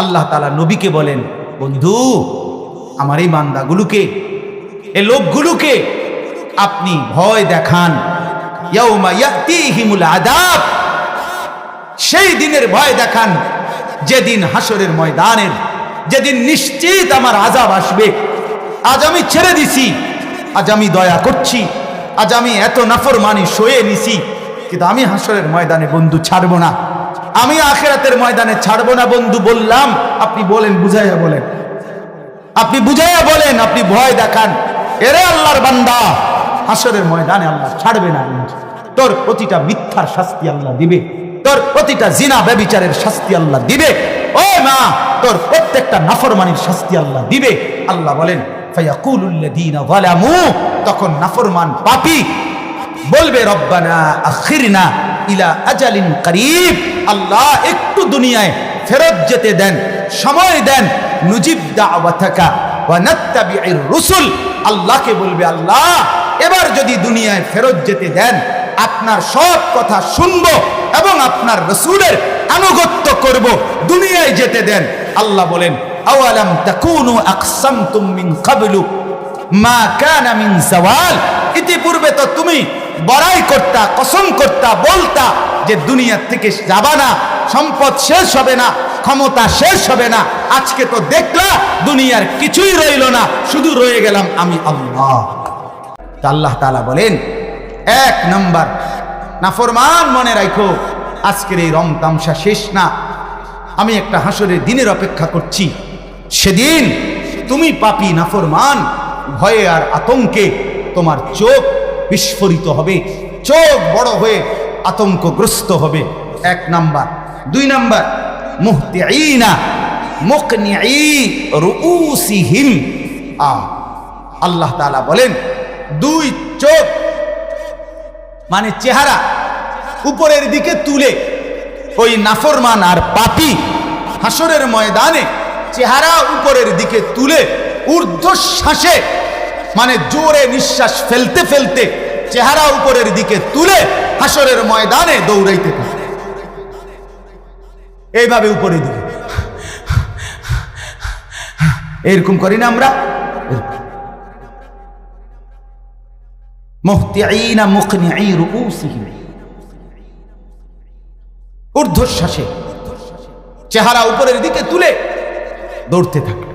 আল্লাহ তাআলা নবীকে বলেন, বন্ধু আমার এই বান্দাগুলোকে, এই লোকগুলোকে আপনি ভয় দেখান। ইয়াউমা ইয়াতিহিমুল আযাব, সেই দিনের ভয় দেখান যেদিন হাসরের ময়দানের, যেদিন নিশ্চিত আমার আযাব আসবে। আজ আমি ছেড়ে দিছি, আজ আমি দয়া করছি, আজ আমি এত নাফরমানি সয়ে নিছি, কিন্তু আমি হাসরের ময়দানে বন্ধু ছাড়বো না, আমি আখিরাতের ময়দানে ছাড়বো না বন্ধু বললাম। আপনি বলেন, বুঝাইয়া বলেন, আপনি বুঝাইয়া বলেন, আপনি ভয় দেখান। এরে আল্লাহর বান্দা, হাসরের ময়দানে আল্লাহ ছাড়বে না। তোর প্রতিটা মিথ্যার শাস্তি আল্লাহ দিবে, তোর প্রতিটা জিনা ব্যভিচারের শাস্তি আল্লাহ দিবে। ও মা, তোর প্রত্যেকটা নাফরমানির শাস্তি আল্লাহ দিবে। আল্লাহ বলেন, ফায়াকুলুল্লাযীনা যালামু, তখন নাফরমান পাপী বলবে, রব্বানা আখিরনা ইলা আজালিন করিব, আল্লাহ একটু দুনিয়ায় ফেরত যেতে দেন, সময় দেন। নুজিব দাওয়াতাকা ওয়া নাত্তাবিউর রুসুল, আল্লাহকে বলবে, আল্লাহ এবার যদি দুনিয়ায় ফেরত যেতে দেন, আপনার সব কথা শুনবো এবং আপনার রাসূলের আনুগত্য করব, দুনিয়ায় যেতে দেন। আল্লাহ বলেন, আওয়ালাম তাকুনু আকসামতুম মিন ক্বাবলু মা কানা মিন যাওয়াল, ইতিপূর্বে তো তুমি বড়াই করতা, কসম করতা, বলতা যে দুনিয়া থেকে যাবা না, সম্পদ শেষ হবে না, ক্ষমতা শেষ হবে না। আজকে তো দেখলা দুনিয়ার কিছুই রইল না, শুধু রয়ে গেলাম আমি আল্লাহ। আল্লাহ তাআলা বলেন, এক নাম্বার নাফরমান, মনে রাখো আজকের এই রং তামসা শেষ না, আমি একটা হাসরের দিনের অপেক্ষা করছি। সেদিন তুমি পাপী নাফরমান, ভয়ে আর আতঙ্কে তোমার চোখ বিস্ফোরিত হবে, চোখ বড় হয়ে আতঙ্কগ্রস্ত হবে। এক নাম্বার। দুই নাম্বার, মুহতিঈনা মুকনিঈ রুউসিহিম, আল্লাহ তাআলা বলেন, দুই চোখ মানে চেহারা উপরের দিকে তুলে ওই নাফরমান আর পাপী হাসরের ময়দানে চেহারা উপরের দিকে তুলে ঊর্ধ্বশ্বাসে, মানে জোরে নিঃশ্বাস ফেলতে ফেলতে চেহারা উপরের দিকে তুলে হাসরের ময়দানে দৌড়াইতে থাকে। এইভাবে উপরের দিকে এরকম করি না আমরা? মুহতিঈনা মুকনিঈ রুউসিহিম, ঊর্ধ্বশ্বাসে চেহারা উপরের দিকে তুলে দৌড়তে থাকে।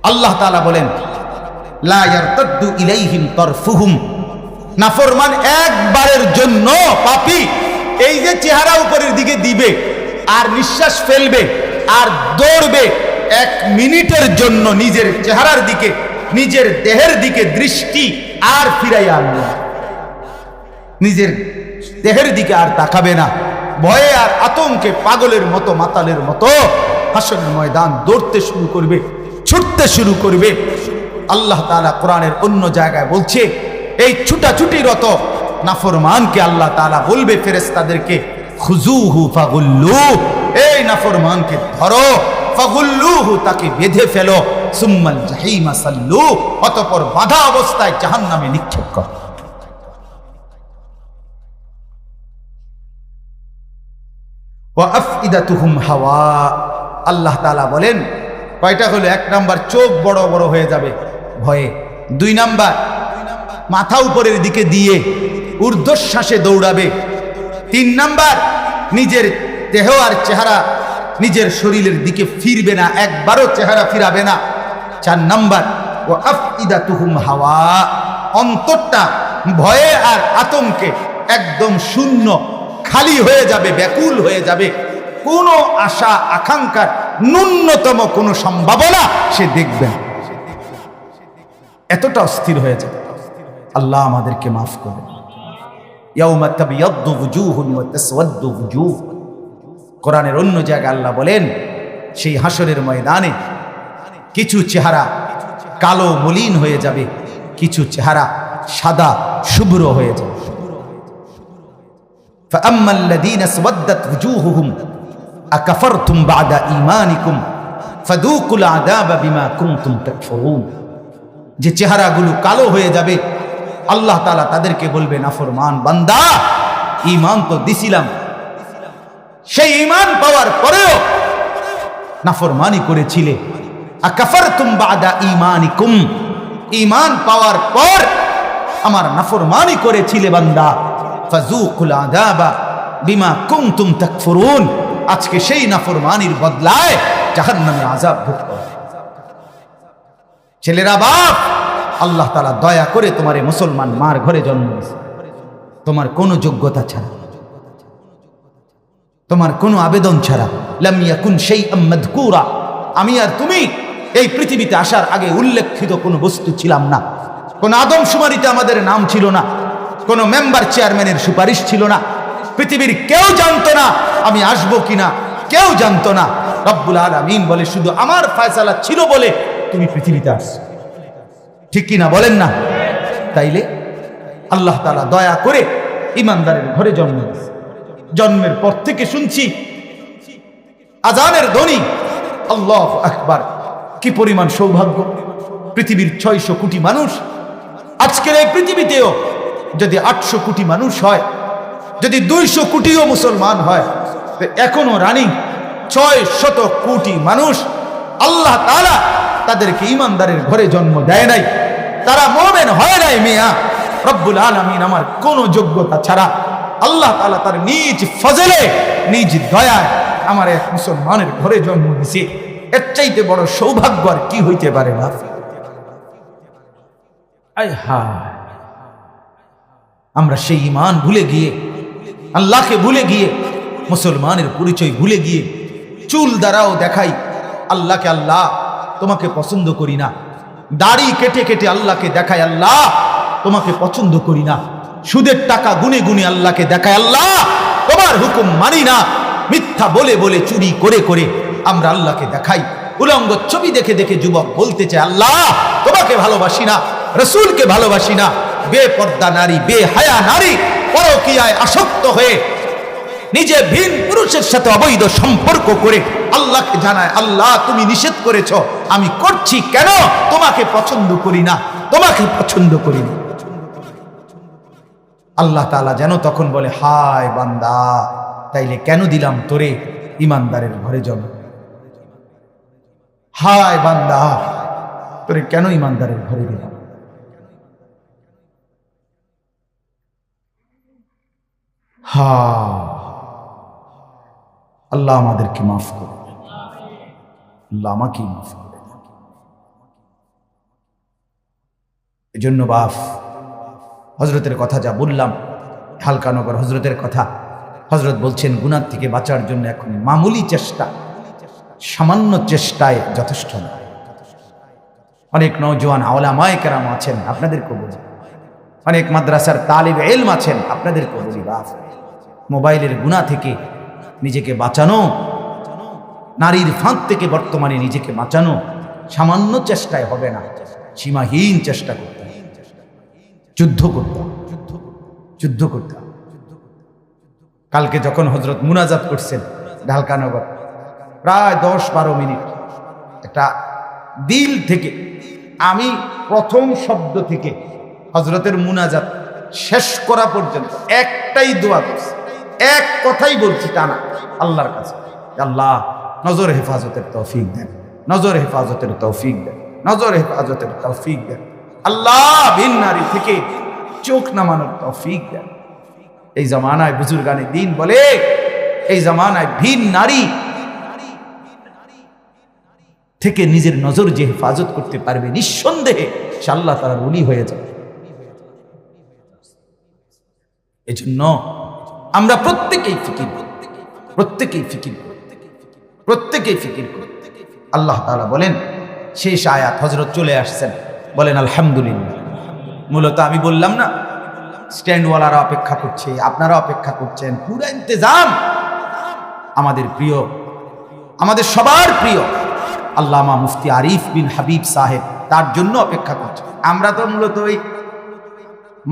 আল্লাহ তাআলা বলেন, লা ইয়ারতাদ্দু ইলাইহিম তারফুহুম, নাফরমান একবারের জন্য পাপী এই যে চেহারা উপরের দিকে দিবে আর নিঃশ্বাস ফেলবে আর দৌড়বে, এক মিনিটের জন্য নিজের চেহারার দিকে, নিজের দেহের দিকে দৃষ্টি আর ফিরাইয়া আনবে না, নিজের দেহের দিকে আর তাকাবে না। ভয়ে আর আতঙ্কে পাগলের মতো, মাতালের মতো হাসরের ময়দান দৌড়তে শুরু করবে, ছুটতে শুরু করবে। আল্লাহ তাআলা কোরআনের অন্য জায়গায় বলছে, এই ছুটাছুটিরত নাফরমানকে আল্লাহ তাআলা বলবে ফেরেশতাদেরকে, খুজুহু ফাগুল্লু, এই নাফরমানকে ধরো, ফাগুল্লুহু, তাকে বেঁধে ফেলো, সুম্মাল জাহিমা সাল্লু, অতঃপর বাঁধা অবস্থায় জাহান্নামে নিক্ষেপ করো। ওয়া আফইদাতুহুম হাওয়া, আল্লাহ তাআলা বলেন কয়টা হলো? এক নাম্বার, চোখ বড় বড় হয়ে যাবে ভয়ে। দুই নাম্বার, মাথা উপরের দিকে দিয়ে ঊর্ধ্বশ্বাসে দৌড়াবে। তিন নাম্বার, নিজের দেহ আর চেহারা নিজের শরীরের দিকে ফিরবে না, একবারও চেহারা ফিরাবে না। চার নাম্বার, ওয়া আফইদাতুহুম হাওয়া, অন্তরটা ভয়ে আর আতঙ্কে একদম শূন্য, খালি হয়ে যাবে, ব্যাকুল হয়ে যাবে। কোনো আশা আকাঙ্ক্ষার ন্যূনতম কোনো সম্ভাবনা সে দেখবে না, এতটা অস্থির হয়ে যাবে। আল্লাহ আমাদেরকে মাফ করুন। ইয়াউমা তাবিয়াদ্দু ওয়ুজুহুন ওয়া তাসওয়াদ্দু ওয়ুজুহ, কোরআনের অন্য জায়গায় আল্লাহ বলেন, সেই হাসরের ময়দানে কিছু চেহারা কালো মলিন হয়ে যাবে, কিছু চেহারা সাদা শুভ্র হয়ে যাবে। فأما الذين اسودت وجوههم أكفرتم بعد إيمانكم فذوقوا العذاب بما كنتم تكفرون, যে চেহারাগুলো কালো হয়ে যাবে আল্লাহ তাআলা তাদেরকে বলবে, নাফরমান বান্দা, ঈমান তো দিছিলাম, সেই ঈমান পাওয়ার পরেও নাফরমানি করেছিলে। আকাফারতুম বাদা ঈমানিকুম, ঈমান পাওয়ার পর আমার নাফরমানি করেছিলে বান্দা। ফাযুকুল আযাবা বিমা কুনতুম তাকফুরুন, আজকে সেই নাফরমানির বদলায় জাহান্নামের আযাব ভোগ করো। ছেলেরা বাপ, আল্লাহ তাআলা দয়া করে তোমারে মুসলমান মার ঘরে জন্ম দিয়েছে, তোমার কোনো যোগ্যতা ছাড়া, তোমার কোনো আবেদন ছাড়া। লাম ইয়াকুন শাইআম মাযকুরা, আমি আর তুমি এই পৃথিবীতে আসার আগে উল্লেখিত কোনো বস্তু ছিলাম না, কোনো আদমশুমারিতে আমাদের নাম ছিল না, কোনো মেম্বার চেয়ারম্যানের সুপারিশ ছিল না, পৃথিবীর কেউ জানতো না আমি আসবো কিনা, কেউ জানতো না। রব্বুল আলামিন বলে শুধু আমার ফয়সালা ছিল বলে তুমি পৃথিবীতে আসছো, ঠিক কিনা বলেন না? তাইলে আল্লাহ তাআলা দয়া করে ইমানদারের ঘরে জন্ম দিয়েছে। জন্মের পর থেকে শুনছি আজানের ধ্বনি, আল্লাহু আকবার। কি পরিমাণ সৌভাগ্য! পৃথিবীর 600 কোটি মানুষ, আজকের এই পৃথিবীতেও যদি 800 কোটি মানুষ হয়, যদি 200 কোটিও মুসলমান হয়, তো এখনো রানিং 600 কোটি মানুষ আল্লাহ তাআলা তাদেরকে ইমানদারের ঘরে জন্ম দেয় নাই, তারা মুমিন হয় নাই। মিয়া রব্বুল আলামিন আমার কোনো যোগ্যতা ছাড়া আল্লাহ তাআলা তার নিজ ফজলে, নিজ দয়ায় আমার এক মুসলমানের ঘরে জন্ম দিয়েছে। এর চাইতে বড় সৌভাগ্য আর কি হইতে পারে না? আয় হায়, আমরা সেই ঈমান ভুলে গিয়ে, আল্লাহকে ভুলে গিয়ে, মুসলমানের পরিচয় ভুলে গিয়ে চুল দ্বারাও দেখাই আল্লাহকে আল্লাহ তোমাকে পছন্দ করি না। দাড়ি কেটে কেটে আল্লাহকে দেখায় আল্লাহ তোমাকে পছন্দ করি না। সুদের টাকা গুনে গুনে আল্লাহকে দেখায় আল্লাহ তোমার হুকুম মানি না। মিথ্যা বলে বলে, চুরি করে করে আমরা আল্লাহকে দেখাই। উলঙ্গ ছবি দেখে দেখে যুবক বলতে চায় আল্লাহ তোমাকে ভালোবাসি না, রাসূলকে ভালোবাসি না। বেপর্দা নারী, বেহায়া নারী পরকীয়ায় আসক্ত হয়ে নিজে ভিন পুরুষের সাথে অবৈধ সম্পর্ক করে আল্লাহকে জানায় আল্লাহ তুমি নিষেধ করেছো, আমি করছি কেন? তোমাকে পছন্দ করি না, তোমাকে পছন্দ করি না। আল্লাহ তাআলা যেন তখন বলে হায় বান্দা, তাইলে কেন দিলাম তোরে ইমানদারের ঘরে জন্ম? হায় বান্দা, তোরে কেন ইমানদারের ঘরে দিলাম? আল্লাহ আমাদেরকে মাফ করে, আল্লাহ আমাকে মাফ করে। এজন্য বাপ, হযরতের কথা যা বললাম, হালকানগর হযরতের কথা, হযরত বলছেন গুনাহ থেকে বাঁচার জন্য এখন মামুলি চেষ্টা, সামান্য চেষ্টায় যথেষ্ট না। অনেক নওজোয়ান উলামায়ে কেরাম আছেন, আপনাদেরকে বলি, অনেক মাদ্রাসার তালিবে ইলম আছেন, আপনাদেরকে বলি বাপ, মোবাইলের গুনাহ থেকে নিজেকে বাঁচানো, নারীর ফাঁদ থেকে বর্তমানে নিজেকে বাঁচানো সামান্য চেষ্টায় হবে না, সীমাহীন চেষ্টা করতে হবে, যুদ্ধ করতে হবে, যুদ্ধ করতে হবে। কালকে যখন হযরত মুনাজাত করছেন ঢালকানগর, প্রায় 10-12 মিনিট একটা দিল থেকে, আমি প্রথম শব্দ থেকে হযরতের মুনাজাত শেষ করা পর্যন্ত একটাই দোয়া করছি, এক কথাই বলছি টানা আল্লাহর কাছে, আল্লাহ নজর হেফাজতের তৌফিক দেন, নজর হেফাজতের তৌফিক দেন, নজর হেফাজতের তৌফিক দেন। আল্লাহ ভিন নারী থেকে চোখ নামানোর তৌফিক দেন। এই জামানায় বুজুর্গানে দ্বীন বলে, এই জামানায় ভিন নারী থেকে নিজের নজর যে হেফাজত করতে পারবে, নিঃসন্দেহে সে আল্লাহ তাআলার ওলি হয়ে যাবে। এজন্য আমরা প্রত্যেকেই ফিকির করি, প্রত্যেকেই ফিকির করি, প্রত্যেকেই ফিকির করি। আল্লাহ তাআলা বলেন, শেষ আয়াত, হযরত চলে আসছেন, বলেন আলহামদুলিল্লাহ। মূলত আমি বললাম না, স্ট্যান্ডওয়ালারা অপেক্ষা করছে, আপনারা অপেক্ষা করছেন, পুরো ইন্তজাম আমাদের প্রিয়, আমাদের সবার প্রিয় আল্লামা মুফতি আরিফ বিন হাবিব সাহেব, তার জন্য অপেক্ষা করছে। আমরা তো মূলত ওই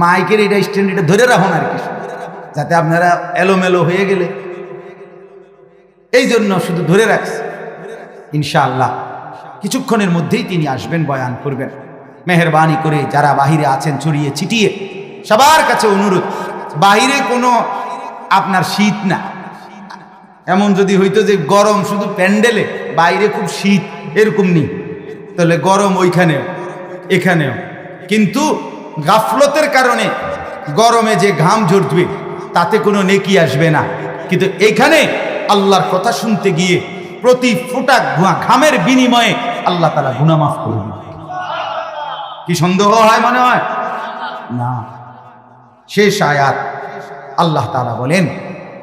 মাইকের এটা স্ট্যান্ড এটা ধরে রাখুন আর কি, যাতে আপনারা এলোমেলো হয়ে গেলে, এই জন্য শুধু ধরে রাখছে। ইনশাআল্লাহ কিছুক্ষণের মধ্যেই তিনি আসবেন, বয়ান করবেন। মেহেরবানি করে যারা বাহিরে আছেন ছড়িয়ে ছিটিয়ে, সবার কাছে অনুরোধ, বাহিরে কোনো আপনার শীত না, এমন যদি হইতো যে গরম শুধু প্যান্ডেলে, বাইরে খুব শীত এরকম নেই, তাহলে গরম ওইখানেও এখানেও। কিন্তু গাফলতের কারণে গরমে যে ঘাম ঝরবে তাতে কোনো নেকি আসবে না, কিন্তু এখানে আল্লাহর কথা শুনতে গিয়ে প্রতি ফোঁটা ঘামের বিনিময়ে আল্লাহ তাআলা গুনাহ মাফ করে দিবেন। কি সন্দেহ হয় মনে হয় না? শেষ আয়াত আল্লাহ তাআলা বলেন,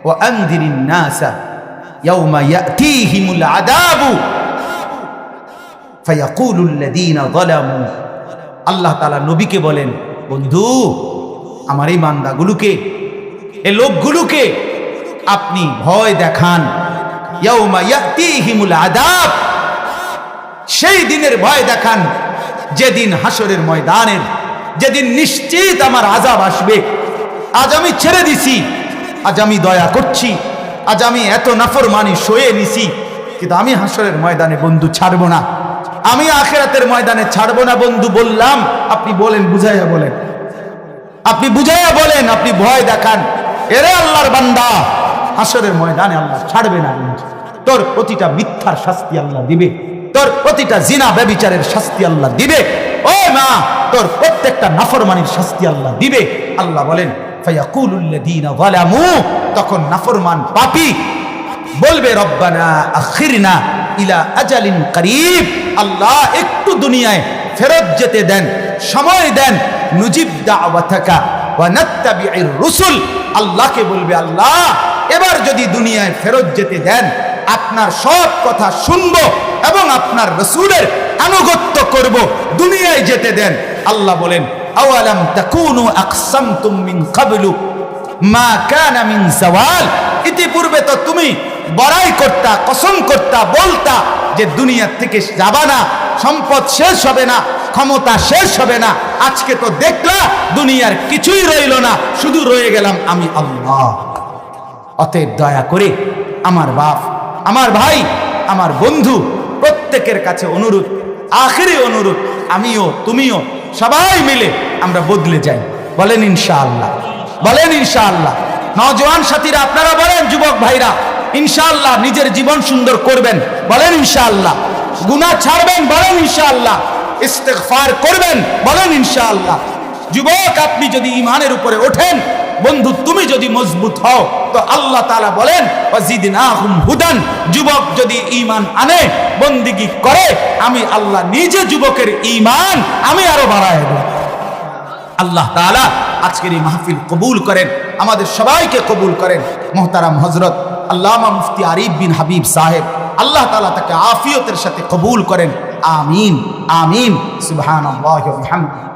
ওয়া আনযিরিন নাসা ইয়াওমা ইয়াতিহিমুল আযাবু ফায়াকুলুল লাযীনা যালামু। আল্লাহ তাআলা নবীকে বলেন, বন্ধু আমার এই বান্দাগুলোকে, এই লোকগুলোকে আপনি ভয় দেখান। ইয়াউমা ইয়াতিহিমুল আযাব, সেই দিনের ভয় দেখান যেদিন হাসরের ময়দানের, যেদিন নিশ্চিত আমার আযাব আসবে। আজ আমি ছেড়ে দিছি, আজ আমি দয়া করছি, আজ আমি এত নাফরমানি সয়ে নিছি, কিন্তু আমি হাসরের ময়দানে বন্ধু ছাড়বো না, আমি আখিরাতের ময়দানে ছাড়বো না বন্ধু বললাম। আপনি বলেন, বুঝাইয়া বলেন, আপনি বুঝাইয়া বলেন, আপনি ভয় দেখান, এরে আল্লাহর বান্দা হাসরের ময়দানে আল্লাহ ছাড়বে না। তোর প্রতিটা মিথ্যার শাস্তি আল্লাহ দিবে, তোর প্রতিটা জিনা ব্যভিচারের শাস্তি আল্লাহ দিবে, ও মা তোর প্রত্যেকটা নাফরমানির শাস্তি আল্লাহ দিবে। আল্লাহ বলেন, ফায়াকুলুল লাযীনা যালামু, তখন নাফরমান পাপী বলবে, রব্বানা আখিরনা ইলা আজালিন করিব, আল্লাহ একটু দুনিয়ায় ফেরত যেতে দেন, সময় দেন, নুজিব দাওয়াতাকা ওয়া নাত্তাবিউর রুসুল। আল্লাহকে বলবে, আল্লাহ এবার যদি দুনিয়ায় ফেরত যেতে দেন, আপনার সব কথা শুনবো এবং আপনার রাসূলের আনুগত্য করব, দুনিয়ায় যেতে দেন। আল্লাহ বলেন, আওয়ালাম তাকুনু আকসামতুম মিন ক্বাবলু মা কানা মিন যাওয়াল, ইতিপূর্বে তো তুমি বড়াই করতা, কসম করতা, বলতা যে দুনিয়া থেকে যাবা না, সম্পদ শেষ হবে না, ক্ষমতা শেষ হবে না। আজকে তো দেখলা দুনিয়ার কিছুই রইল না, শুধু রয়ে গেলাম আমি আল্লাহ। অতএব দয়া করে আমার বাপ, আমার ভাই, আমার বন্ধু প্রত্যেকের কাছে অনুরোধ, আখেরি অনুরোধ, আমিও তুমিও সবাই মিলে আমরা বদলে যাই। বলেন ইনশাআল্লাহ, বলেন ইনশাআল্লাহ। নওজোয়ান সাথীরা আপনারা বলেন, যুবক ভাইরা ইনশাআল্লাহ নিজের জীবন সুন্দর করবেন, বলেন ইনশাআল্লাহ। গুনাহ ছাড়বেন, বলেন ইনশাআল্লাহ। ইস্তেগফার করবেন, বলেন ইনশাআল্লাহ। যুবক আপনি যদি ঈমানের উপরে ওঠেন, বন্ধু তুমি যদি মজবুত হও, তো আল্লাহ তাআলা বলেন ওয়াজিদনাহুম হুদান, যুবক যদি ঈমান আনে, বন্দেগী করে, আমি আল্লাহ নিজে যুবকের ঈমান আমি আরো বাড়ায় দেব। আল্লাহ তাআলা আজকের এই মাহফিল কবুল করেন, আমাদের সবাইকে কবুল করেন। মুহতারাম হযরত আল্লামা মুফতি আরিফ বিন হাবিব সাহেব, আল্লাহ তাআলা তাকে আফিয়তের সাথে কবুল করেন। আমিন আমিন। সুবহানাল্লাহি ওয়া বিহামদিহি।